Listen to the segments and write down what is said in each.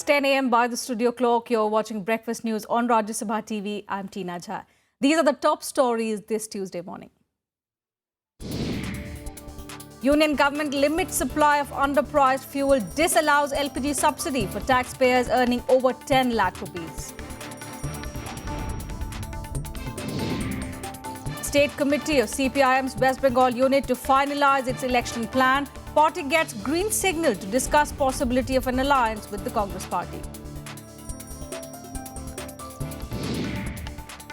It's 10 a.m. by the studio clock. You're watching Breakfast News on Sabha TV. I'm Tina Jha. These are the top stories this Tuesday morning. Union government limits supply of underpriced fuel, disallows LPG subsidy for taxpayers earning over 10 lakh rupees. State Committee of CPIM's West Bengal unit to finalize its election plan. Party gets green signal to discuss possibility of an alliance with the Congress party.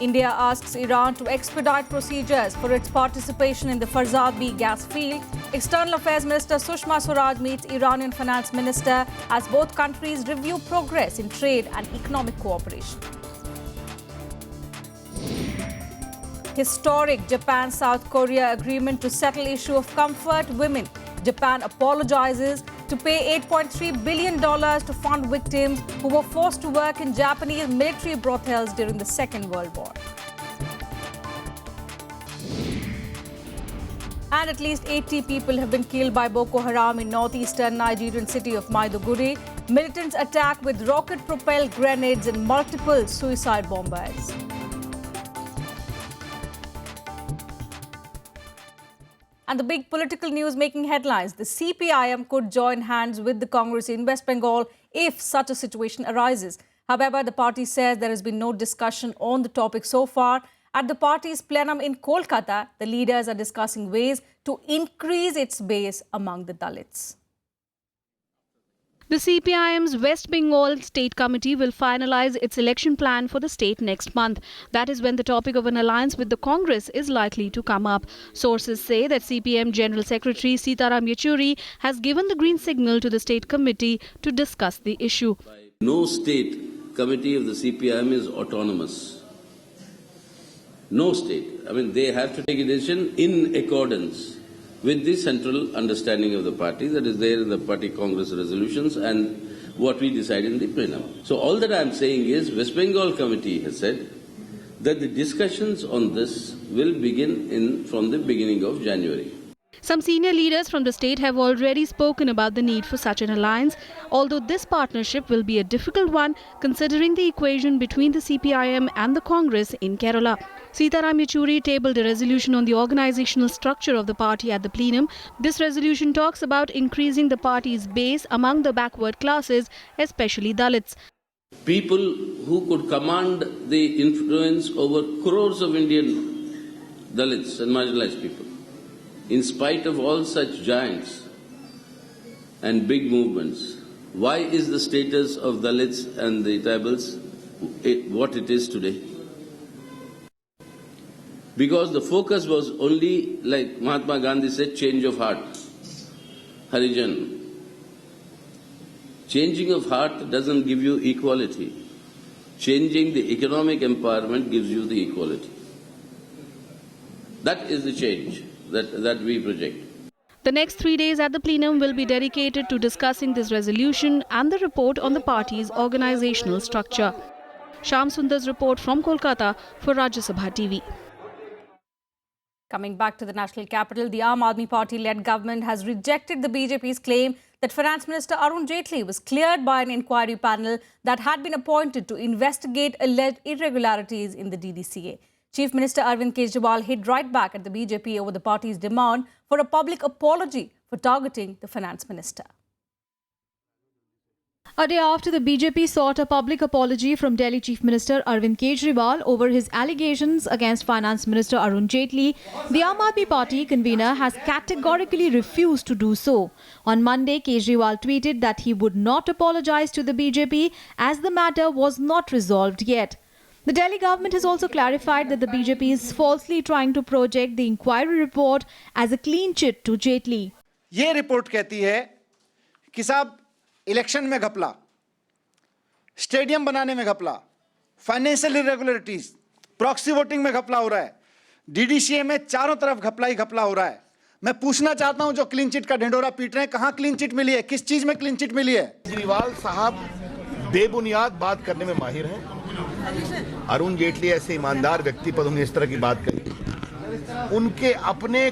India asks Iran to expedite procedures for its participation in the Farzad B gas field. External Affairs Minister Sushma Swaraj meets Iranian Finance Minister as both countries review progress in trade and economic cooperation. Historic Japan-South Korea agreement to settle issue of comfort women. Japan apologizes to pay $8.3 billion to fund victims who were forced to work in Japanese military brothels during the Second World War. And at least 80 people have been killed by Boko Haram in northeastern Nigerian city of Maiduguri. Militants attack with rocket-propelled grenades and multiple suicide bombers. And the big political news making headlines. The CPIM could join hands with the Congress in West Bengal if such a situation arises. However, the party says there has been no discussion on the topic so far. At the party's plenum in Kolkata, the leaders are discussing ways to increase its base among the Dalits. The CPIM's West Bengal State Committee will finalize its election plan for the state next month. That is when the topic of an alliance with the Congress is likely to come up. Sources say that CPM General Secretary Sitaram Yechuri has given the green signal to the state committee to discuss the issue. No state committee of the CPIM is autonomous. No state. I mean, they have to take a decision in accordance with the central understanding of the party that is there in the party Congress resolutions and what we decide in the plenum. So all that I am saying is West Bengal committee has said that the discussions on this will begin from the beginning of January. Some senior leaders from the state have already spoken about the need for such an alliance, although this partnership will be a difficult one considering the equation between the CPIM and the Congress in Kerala. Sitaram Yechuri tabled a resolution on the organizational structure of the party at the plenum. This resolution talks about increasing the party's base among the backward classes, especially Dalits. People who could command the influence over crores of Indian Dalits and marginalized people. In spite of all such giants and big movements, why is the status of Dalits and the tribals what it is today? Because the focus was only, like Mahatma Gandhi said, change of heart. Harijan. Changing of heart doesn't give you equality. Changing the economic empowerment gives you the equality. That is the change that we project. The next 3 days at the plenum will be dedicated to discussing this resolution and the report on the party's organizational structure. Shyam Sundar's report from Kolkata for Rajya Sabha TV. Coming back to the national capital, the Aam Aadmi Party-led government has rejected the BJP's claim that Finance Minister Arun Jaitley was cleared by an inquiry panel that had been appointed to investigate alleged irregularities in the DDCA. Chief Minister Arvind Kejriwal hit right back at the BJP over the party's demand for a public apology for targeting the finance minister. A day after the BJP sought a public apology from Delhi Chief Minister Arvind Kejriwal over his allegations against Finance Minister Arun Jaitley, the Aam Aadmi Party convener has categorically refused to do so. On Monday, Kejriwal tweeted that he would not apologize to the BJP as the matter was not resolved yet. The Delhi government has also clarified that the BJP is falsely trying to project the inquiry report as a clean chit to Jaitley. ये report कहती है कि साहब election में घपला, stadium बनाने में घपला, फाइनेंशियल इरेगुलरिटीज, प्रॉक्सी वोटिंग में घपला हो रहा है, डीडीसीए में चारों तरफ घपला ही घपला हो रहा है. मैं पूछना चाहता हूं जो क्लीन चिट का ढिंडोरा पीट रहे हैं, कहां क्लीन चिट मिली है, किस चीज में क्लीन चिट मिली है? केजरीवाल साहब बेबुनियाद बात करने में माहिर हैं. अरुण जेटली ऐसे ईमानदार व्यक्ति पर उन्होंने इस तरह की बात कही. उनके अपने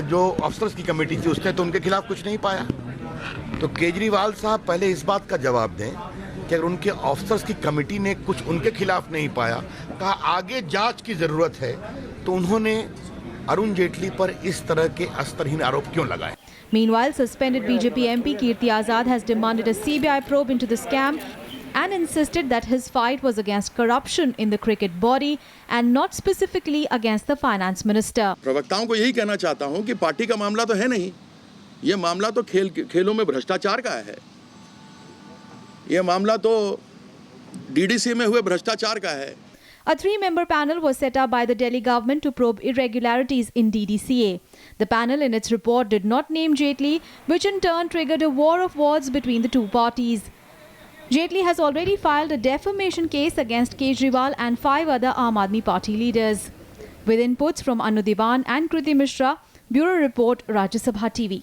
जो अफसर्स की कमेटी थी उसने तो उनके खिलाफ कुछ नहीं पाया. तो केजरीवाल साहब पहले इस बात का जवाब दें कि अगर उनके ऑफिसर्स की कमेटी ने कुछ उनके खिलाफ नहीं पाया, कहा आगे जांच की जरूरत है, तो उन्होंने अरुण जेटली पर इस तरह के अस्तरहीन आरोप क्यों लगाए? Meanwhile, suspended BJP MP Kirti Azad has demanded a CBI probe into the scam and insisted that his fight was against corruption in the cricket body and not specifically against the finance minister. प्रवक्ताओं को यही कहना चाहता हूं कि party का मामला तो है नहीं, ये मामला तो खेलों में भ्रष्टाचार का है, ये मामला तो डीडीसी में हुए भ्रष्टाचार का है. A 3-member panel was set up by the Delhi government to probe irregularities in DDCA. The panel in its report did not name Jaitley, which in turn triggered a war of words between the two parties. Jaitley has already filed a defamation case against Kejriwal and 5 other Aam Aadmi Party leaders. With inputs from Anu Diwan and Kriti Mishra, Bureau Report, Rajya Sabha TV.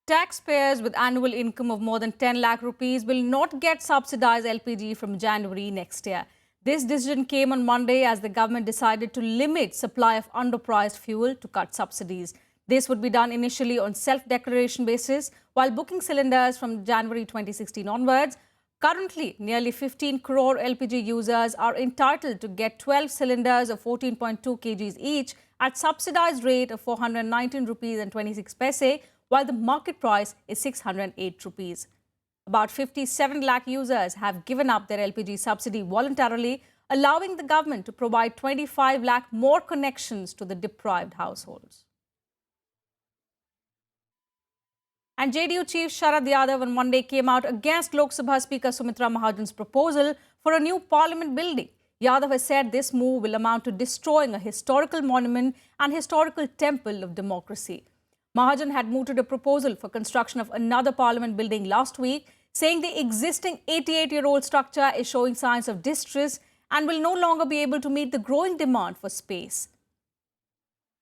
Taxpayers with annual income of more than 10 lakh rupees will not get subsidized LPG from January next year. This decision came on Monday as the government decided to limit supply of underpriced fuel to cut subsidies. This would be done initially on self-declaration basis while booking cylinders from January 2016 onwards. Currently, nearly 15 crore LPG users are entitled to get 12 cylinders of 14.2 kgs each at subsidized rate of 419 rupees and 26 paise, while the market price is 608 rupees. About 57 lakh users have given up their LPG subsidy voluntarily, allowing the government to provide 25 lakh more connections to the deprived households. And JDU Chief Sharad Yadav on Monday came out against Lok Sabha Speaker Sumitra Mahajan's proposal for a new parliament building. Yadav has said this move will amount to destroying a historical monument and historical temple of democracy. Mahajan had mooted a proposal for construction of another parliament building last week, saying the existing 88-year-old structure is showing signs of distress and will no longer be able to meet the growing demand for space.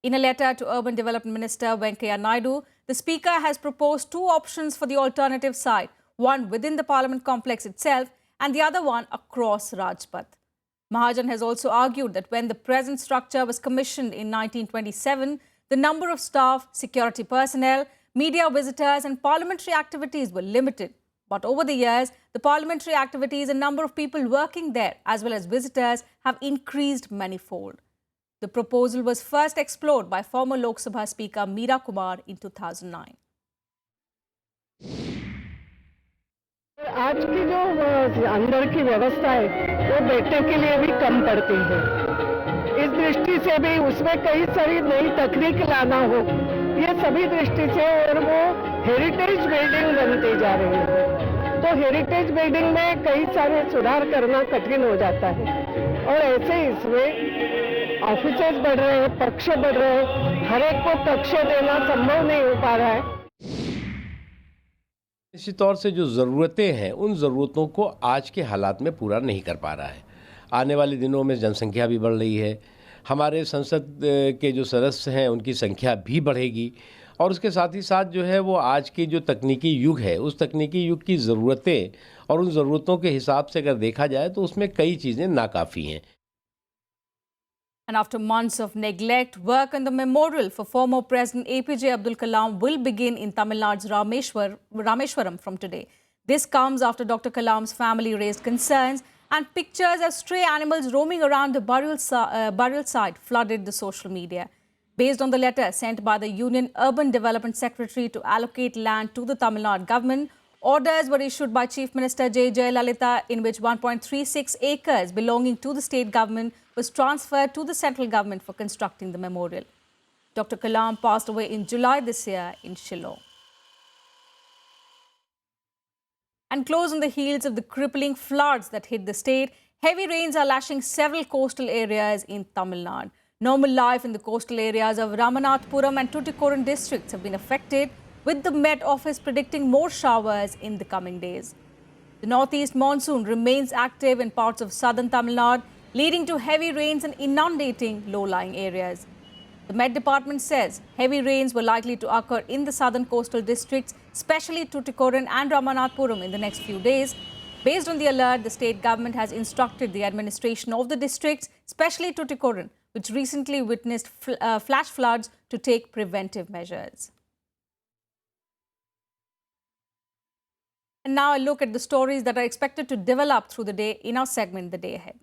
In a letter to Urban Development Minister Venkaiah Naidu, the Speaker has proposed 2 options for the alternative site, one within the Parliament complex itself and the other one across Rajpath. Mahajan has also argued that when the present structure was commissioned in 1927, the number of staff, security personnel, media visitors and parliamentary activities were limited. But over the years, the parliamentary activities and number of people working there as well as visitors have increased manifold. The proposal was first explored by former Lok Sabha Speaker Meera Kumar in 2009. आज की जो अंदर की व्यवस्था है वो बैठने के लिए भी कम पड़ती है। इस दृष्टि से भी उसमें कई सारी नई तकनीक लाना हो, ये सभी दृष्टि से, और वो हेरिटेज बिल्डिंग बनती जा रही है, तो हेरिटेज बिल्डिंग में कई सारे सुधार करना कठिन हो जाता है और ऐसे इसमें ऑफिसेज बढ़ रहे हैं, पक्ष बढ़ रहे हैं, हर एक को कक्ष देना संभव नहीं हो पा रहा है। निश्चित तौर से जो ज़रूरतें हैं उन ज़रूरतों को आज के हालात में पूरा नहीं कर पा रहा है। आने वाले दिनों में जनसंख्या भी बढ़ रही है, हमारे संसद के जो सदस्य हैं उनकी संख्या भी बढ़ेगी और उसके साथ ही साथ जो है वो आज की जो तकनीकी युग है उस तकनीकी युग की ज़रूरतें और उन ज़रूरतों के हिसाब से अगर देखा जाए तो उसमें कई चीज़ें नाकाफ़ी हैं। And after months of neglect, work on the memorial for former President APJ Abdul Kalam will begin in Tamil Nadu's Rameshwaram from today. This comes after Dr. Kalam's family raised concerns and pictures of stray animals roaming around the burial site flooded the social media. Based on the letter sent by the Union Urban Development Secretary to allocate land to the Tamil Nadu government, orders were issued by Chief Minister J. Jayalalitha in which 1.36 acres belonging to the state government was transferred to the central government for constructing the memorial. Dr. Kalam passed away in July this year in Shillong. And close on the heels of the crippling floods that hit the state, heavy rains are lashing several coastal areas in Tamil Nadu. Normal life in the coastal areas of Ramanathapuram and Tuticorin districts have been affected, with the Met Office predicting more showers in the coming days. The northeast monsoon remains active in parts of southern Tamil Nadu, leading to heavy rains and inundating low-lying areas. The Met Department says heavy rains were likely to occur in the southern coastal districts, especially Tuticorin and Ramanathapuram in the next few days. Based on the alert, the state government has instructed the administration of the districts, especially Tuticorin, which recently witnessed flash floods, to take preventive measures. And now a look at the stories that are expected to develop through the day in our segment, The Day Ahead.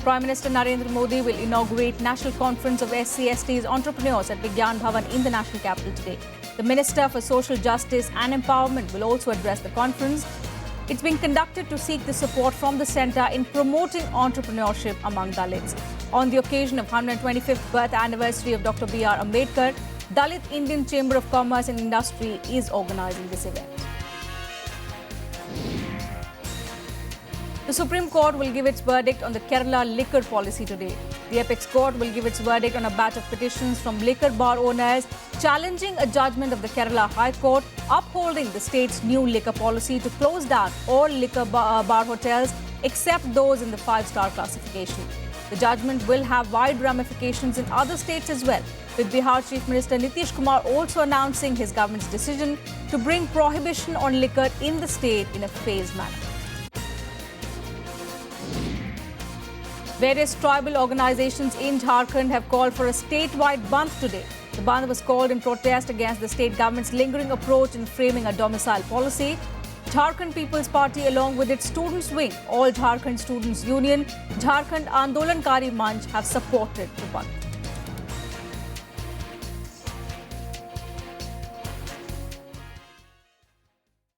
Prime Minister Narendra Modi will inaugurate National Conference of SC/STs Entrepreneurs at Vigyan Bhavan in the national capital today. The Minister for Social Justice and Empowerment will also address the conference. It's being conducted to seek the support from the centre in promoting entrepreneurship among Dalits. On the occasion of 125th birth anniversary of Dr. B.R. Ambedkar, Dalit Indian Chamber of Commerce and Industry is organising this event. The Supreme Court will give its verdict on the Kerala liquor policy today. The Apex Court will give its verdict on a batch of petitions from liquor bar owners challenging a judgment of the Kerala High Court upholding the state's new liquor policy to close down all liquor bar hotels except those in the 5-star classification. The judgment will have wide ramifications in other states as well, with Bihar Chief Minister Nitish Kumar also announcing his government's decision to bring prohibition on liquor in the state in a phased manner. Various tribal organizations in Jharkhand have called for a statewide bandh today. The bandh was called in protest against the state government's lingering approach in framing a domicile policy. Jharkhand People's Party, along with its students' wing, All Jharkhand Students Union, Jharkhand Andolankari Manch, have supported the bandh.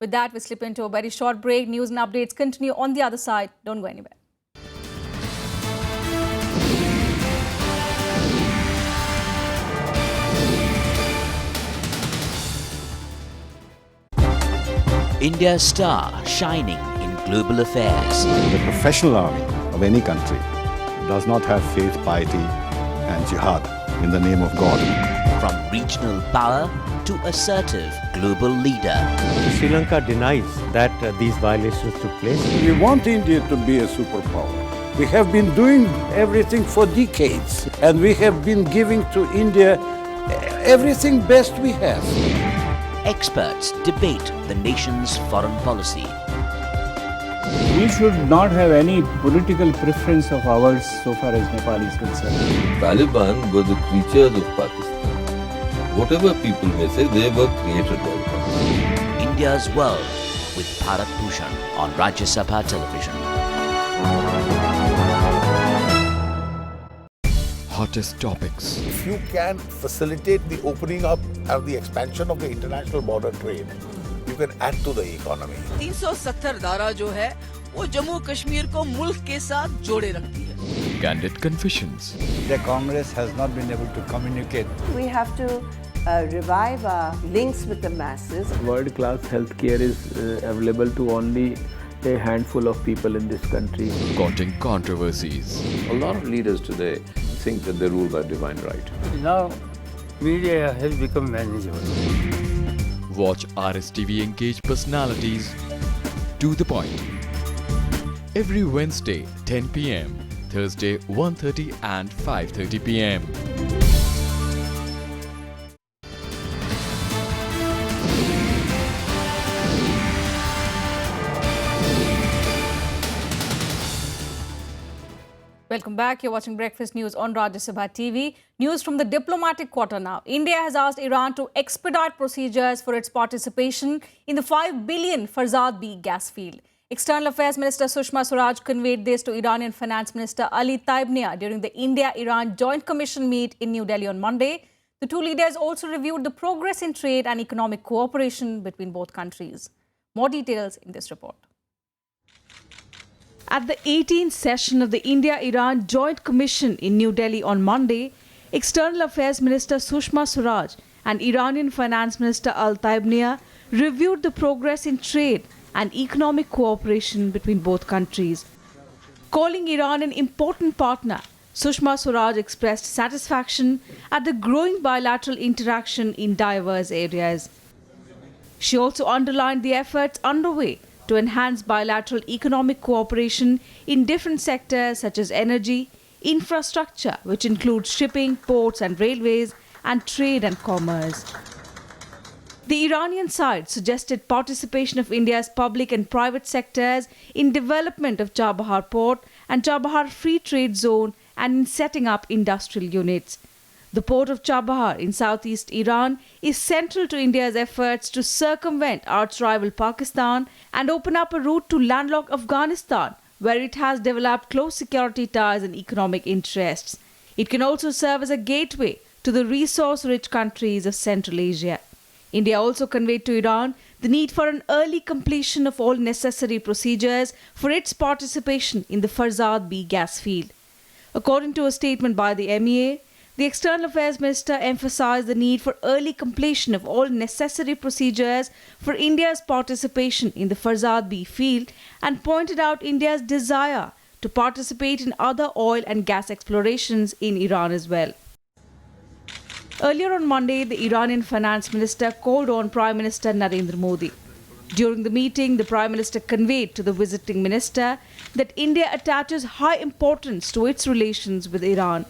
With that, we slip into a very short break. News and updates continue on the other side. Don't go anywhere. India's star shining in global affairs. The professional army of any country does not have faith, piety and jihad in the name of God. From regional power to assertive global leader. Sri Lanka denies that these violations took place. We want India to be a superpower. We have been doing everything for decades and we have been giving to India everything best we have. Experts debate the nation's foreign policy. We should not have any political preference of ours so far as Nepal is concerned. Taliban were the creatures of Pakistan. Whatever people may say, they were created by Pakistan. India's World with Bharat Bhushan on Rajya Sabha television. Hottest topics. If you can facilitate the opening up and the expansion of the international border trade, you can add to the economy. 370 धारा जो है वो जम्मू कश्मीर को मुल्क के साथ जोड़े रखती है. Candid confessions. The Congress has not been able to communicate. We have to revive our links with the masses. World-class healthcare is available to only a handful of people in this country. Causing controversies. A lot of leaders today think that they rule by divine right. Now, media has become manageable. Watch RSTV engage personalities to the point. Every Wednesday, 10 p.m., Thursday, 1:30 and 5:30 p.m. Welcome back. You're watching Breakfast News on Rajya Sabha TV. News from the diplomatic quarter now. India has asked Iran to expedite procedures for its participation in the 5 billion Farzad B gas field. External Affairs Minister Sushma Swaraj conveyed this to Iranian Finance Minister Ali Taibnia during the India-Iran Joint Commission meet in New Delhi on Monday. The two leaders also reviewed the progress in trade and economic cooperation between both countries. More details in this report. At the 18th session of the India-Iran Joint Commission in New Delhi on Monday, External Affairs Minister Sushma Swaraj and Iranian Finance Minister Ali Taibnia reviewed the progress in trade and economic cooperation between both countries. Calling Iran an important partner, Sushma Swaraj expressed satisfaction at the growing bilateral interaction in diverse areas. She also underlined the efforts underway to enhance bilateral economic cooperation in different sectors such as energy, infrastructure, which includes shipping, ports and railways, and trade and commerce. The Iranian side suggested participation of India's public and private sectors in development of Chabahar Port and Chabahar Free Trade Zone and in setting up industrial units. The port of Chabahar in southeast Iran is central to India's efforts to circumvent arch-rival Pakistan and open up a route to landlocked Afghanistan, where it has developed close security ties and economic interests. It can also serve as a gateway to the resource-rich countries of Central Asia. India also conveyed to Iran the need for an early completion of all necessary procedures for its participation in the Farzad B gas field. According to a statement by the MEA, the External Affairs Minister emphasized the need for early completion of all necessary procedures for India's participation in the Farzad B field and pointed out India's desire to participate in other oil and gas explorations in Iran as well. Earlier on Monday, the Iranian Finance Minister called on Prime Minister Narendra Modi. During the meeting, the Prime Minister conveyed to the visiting minister that India attaches high importance to its relations with Iran.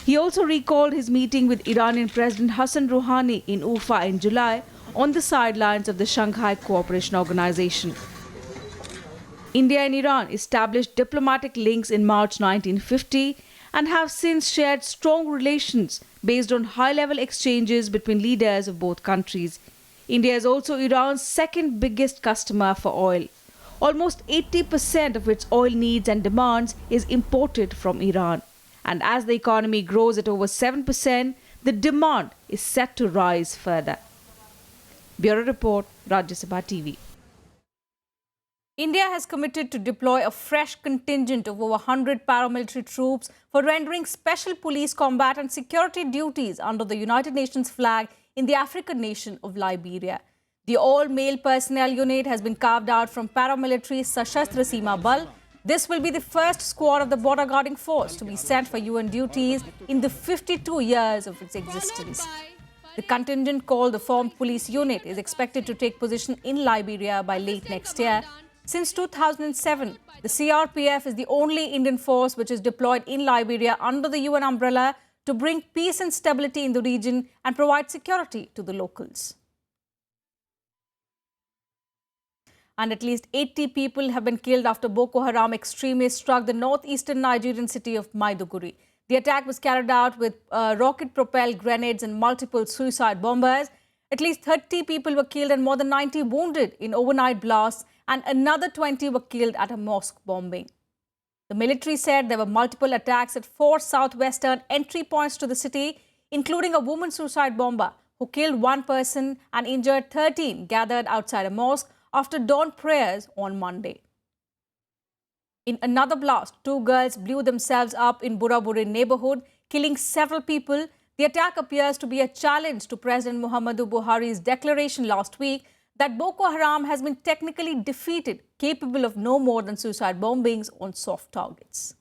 He also recalled his meeting with Iranian President Hassan Rouhani in Ufa in July on the sidelines of the Shanghai Cooperation Organization. India and Iran established diplomatic links in March 1950 and have since shared strong relations based on high-level exchanges between leaders of both countries. India is also Iran's second biggest customer for oil. Almost 80% of its oil needs and demands is imported from Iran. And as the economy grows at over 7%, the demand is set to rise further. Bureau Report, Rajya Sabha TV. India has committed to deploy a fresh contingent of over 100 paramilitary troops for rendering special police combat and security duties under the United Nations flag in the African nation of Liberia. The all-male personnel unit has been carved out from paramilitary Sashastra Seema Bal. This will be the first squad of the border guarding force to be sent for UN duties in the 52 years of its existence. The contingent, called the Formed Police Unit, is expected to take position in Liberia by late next year. Since 2007, the CRPF is the only Indian force which is deployed in Liberia under the UN umbrella to bring peace and stability in the region and provide security to the locals. And at least 80 people have been killed after Boko Haram extremists struck the northeastern Nigerian city of Maiduguri. The attack was carried out with rocket-propelled grenades and multiple suicide bombers. At least 30 people were killed and more than 90 wounded in overnight blasts, and another 20 were killed at a mosque bombing. The military said there were multiple attacks at 4 southwestern entry points to the city, including a woman suicide bomber who killed 1 person and injured 13 gathered outside a mosque after dawn prayers on Monday. In another blast, 2 girls blew themselves up in Buraburi neighborhood, killing several people. The attack appears to be a challenge to President Muhammadu Buhari's declaration last week that Boko Haram has been technically defeated, capable of no more than suicide bombings on soft targets.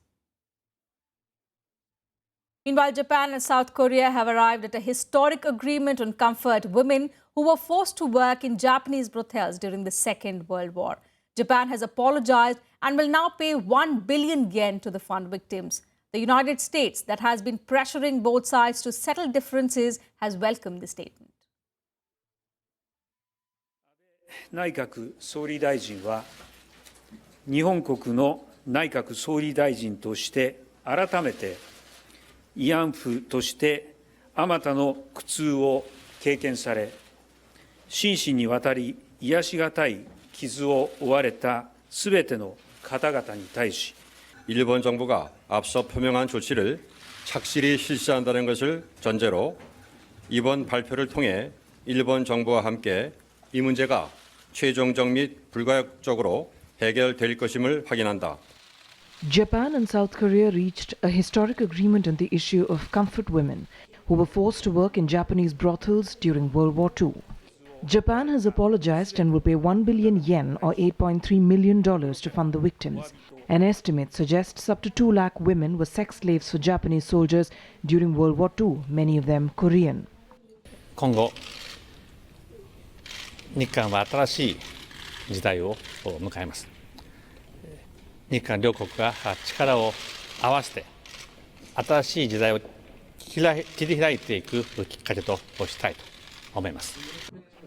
Meanwhile, Japan and South Korea have arrived at a historic agreement on comfort women who were forced to work in Japanese brothels during the Second World War. Japan has apologized and will now pay 1 billion yen to the fund victims. The United States, that has been pressuring both sides to settle differences, has welcomed the statement. 内閣総理大臣は日本国の内閣総理大臣として改めて慰安婦としてあまたの苦痛を経験され心身にわたり癒しがたい傷を負われたすべての方々に対し 일본 정부가 앞서 표명한 조치를 착실히 실시한다는 것을 전제로 이번 발표를 통해 일본 정부와 함께 이 문제가 최종적 및 불가역적으로 해결될 것임을 확인한다. Japan and South Korea reached a historic agreement on the issue of comfort women who were forced to work in Japanese brothels during World War II. Japan has apologized and will pay 1 billion yen or $8.3 million to fund the victims. An estimate suggests up to 2 lakh women were sex slaves for Japanese soldiers during World War II, many of them Korean. 今後、日韓は新しい時代を迎えます。日韓両国が力を合わせて新しい時代を切り開いていくきっかけとしたいと思います。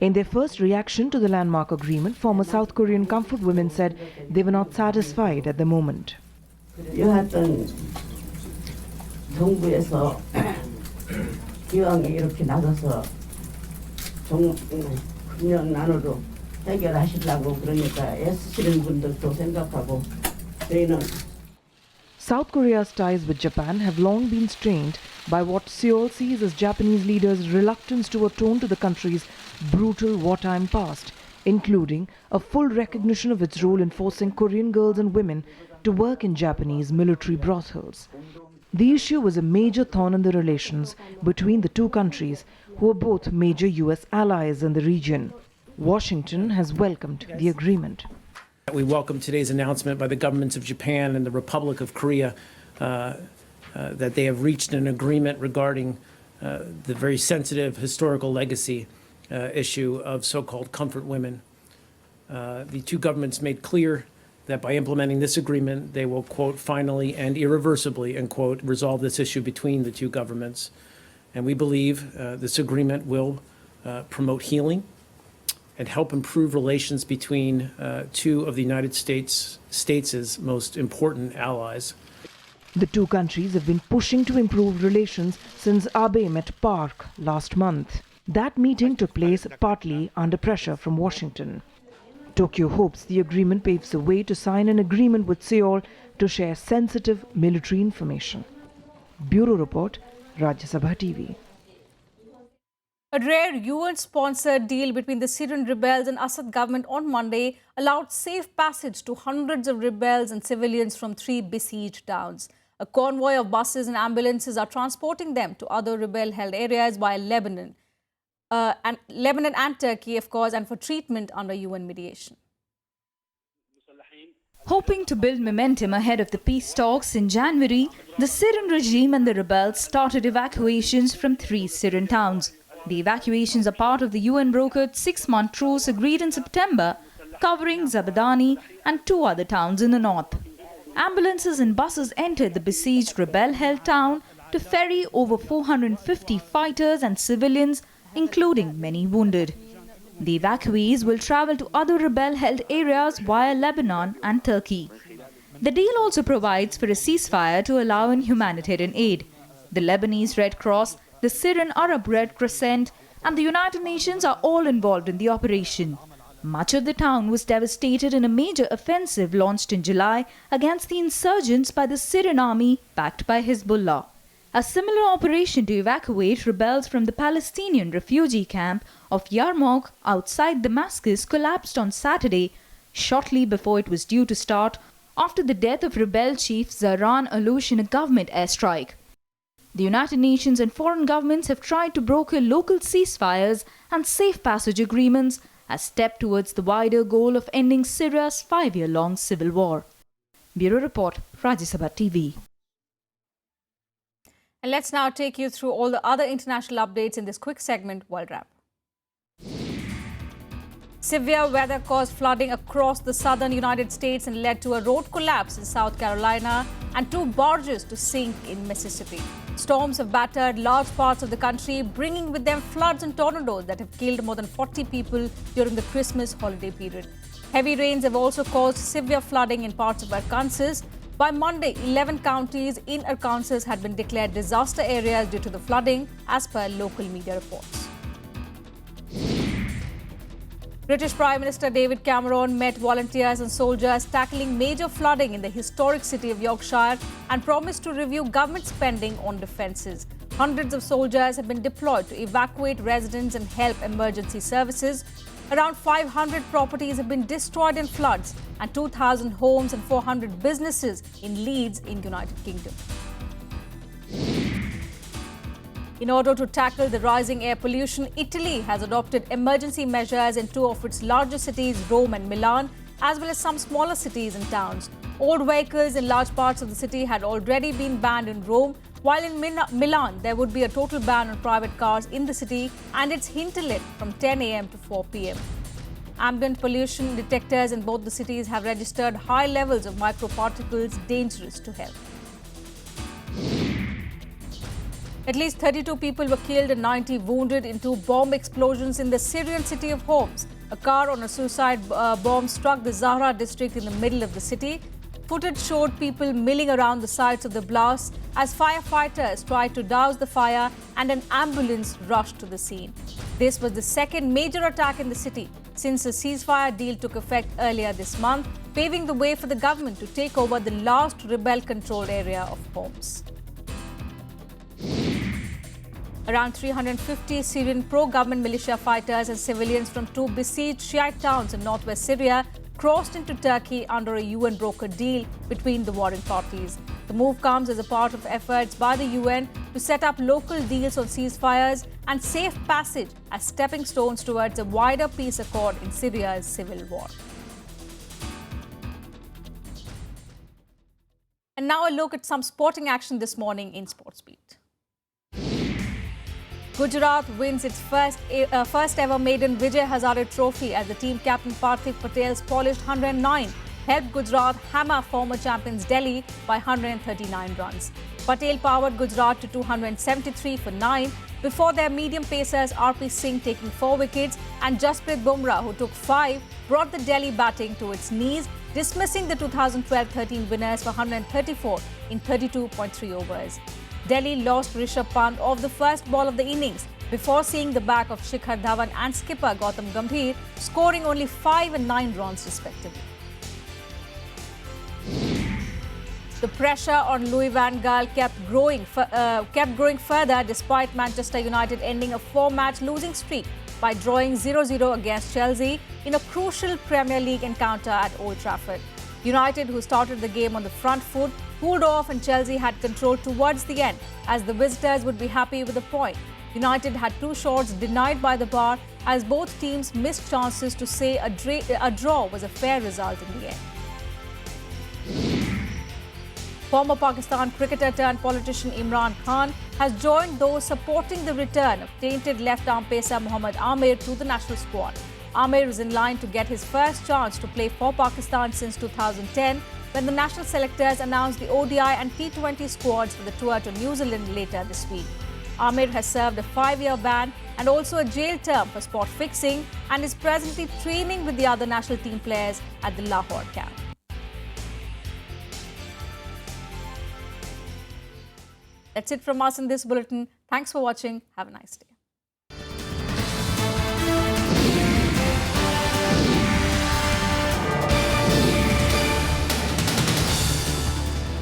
In their first reaction to the landmark agreement, former South Korean comfort women said they were not satisfied at the moment. 여하튼 정부에서 기왕에 이렇게 나가서 그냥 나눠도 해결하시려고 그러니까 애쓰시는 분들도 생각하고 저희는 South Korea's ties with Japan have long been strained by what Seoul sees as Japanese leaders' reluctance to atone to the country's brutal wartime past, including a full recognition of its role in forcing Korean girls and women to work in Japanese military brothels. The issue was a major thorn in the relations between the two countries, who are both major US allies in the region. Washington has welcomed the agreement. We welcome today's announcement by the governments of Japan and the Republic of Korea that they have reached an agreement regarding the very sensitive historical legacy issue of so-called comfort women. The two governments made clear that by implementing this agreement, they will, quote, finally and irreversibly, end quote, resolve this issue between the two governments. And we believe this agreement will promote healing and help improve relations between two of the United States' most important allies. The two countries have been pushing to improve relations since Abe met Park last month. That meeting took place partly under pressure from Washington. Tokyo hopes the agreement paves the way to sign an agreement with Seoul to share sensitive military information. Bureau Report, Rajya Sabha TV. A rare UN-sponsored deal between the Syrian rebels and Assad government on Monday allowed safe passage to hundreds of rebels and civilians from 3 besieged towns. A convoy of buses and ambulances are transporting them to other rebel-held areas via Lebanon and Turkey, of course, and for treatment under UN mediation. Hoping to build momentum ahead of the peace talks in January, the Syrian regime and the rebels started evacuations from 3 Syrian towns. The evacuations are part of the UN-brokered 6-month truce agreed in September, covering Zabadani and 2 other towns in the north. Ambulances and buses entered the besieged rebel-held town to ferry over 450 fighters and civilians, including many wounded. The evacuees will travel to other rebel-held areas via Lebanon and Turkey. The deal also provides for a ceasefire to allow in humanitarian aid. The Lebanese Red Cross, the Syrian Arab Red Crescent and the United Nations are all involved in the operation. Much of the town was devastated in a major offensive launched in July against the insurgents by the Syrian army backed by Hezbollah. A similar operation to evacuate rebels from the Palestinian refugee camp of Yarmouk outside Damascus collapsed on Saturday, shortly before it was due to start after the death of rebel chief Zahran Aloush in a government airstrike. The United Nations and foreign governments have tried to broker local ceasefires and safe passage agreements as a step towards the wider goal of ending Syria's 5-year-long civil war. Bureau Report, Rajya Sabha TV. And let's now take you through all the other international updates in this quick segment, World Wrap. Severe weather caused flooding across the southern United States and led to a road collapse in South Carolina and 2 barges to sink in Mississippi. Storms have battered large parts of the country, bringing with them floods and tornadoes that have killed more than 40 people during the Christmas holiday period. Heavy rains have also caused severe flooding in parts of Arkansas. By Monday, 11 counties in Arkansas had been declared disaster areas due to the flooding, as per local media reports. British Prime Minister David Cameron met volunteers and soldiers tackling major flooding in the historic city of Yorkshire and promised to review government spending on defences. Hundreds of soldiers have been deployed to evacuate residents and help emergency services. Around 500 properties have been destroyed in floods and 2,000 homes and 400 businesses in Leeds in United Kingdom. In order to tackle the rising air pollution, Italy has adopted emergency measures in 2 of its largest cities, Rome and Milan, as well as some smaller cities and towns. Old vehicles in large parts of the city had already been banned in Rome, while in Milan there would be a total ban on private cars in the city and its hinterland from 10 a.m. to 4 p.m. Ambient pollution detectors in both the cities have registered high levels of microparticles dangerous to health. At least 32 people were killed and 90 wounded in 2 bomb explosions in the Syrian city of Homs. A car on a suicide bomb struck the Zahra district in the middle of the city. Footage showed people milling around the sides of the blast as firefighters tried to douse the fire and an ambulance rushed to the scene. This was the second major attack in the city since a ceasefire deal took effect earlier this month, paving the way for the government to take over the last rebel-controlled area of Homs. Around 350 Syrian pro-government militia fighters and civilians from two besieged Shiite towns in northwest Syria crossed into Turkey under a UN-brokered deal between the warring parties. The move comes as a part of efforts by the UN to set up local deals on ceasefires and safe passage as stepping stones towards a wider peace accord in Syria's civil war. And now a look at some sporting action this morning in Sports Beat. Gujarat wins its first ever maiden Vijay Hazare Trophy as the team captain Parthiv Patel's polished 109 helped Gujarat hammer former champions Delhi by 139 runs. Patel powered Gujarat to 273 for 9 before their medium pacers RP Singh taking 4 wickets and Jasprit Bumrah, who took 5, brought the Delhi batting to its knees, dismissing the 2012-13 winners for 134 in 32.3 overs. Delhi lost Rishabh Pant off the first ball of the innings before seeing the back of Shikhar Dhawan and skipper Gautam Gambhir scoring only 5 and 9 runs respectively. The pressure on Louis van Gaal kept growing further despite Manchester United ending a 4-match losing streak by drawing 0-0 against Chelsea in a crucial Premier League encounter at Old Trafford. United, who started the game on the front foot, cooled off and Chelsea had control towards the end as the visitors would be happy with a point. United had 2 shots denied by the bar as both teams missed chances to say a draw was a fair result in the end. Former Pakistan cricketer turned politician Imran Khan has joined those supporting the return of tainted left-arm pacer Mohammad Amir to the national squad. Amir is in line to get his first chance to play for Pakistan since 2010 when the national selectors announced the ODI and T20 squads for the tour to New Zealand later this week. Amir has served a 5-year ban and also a jail term for spot fixing and is presently training with the other national team players at the Lahore camp. That's it from us in this bulletin. Thanks for watching. Have a nice day.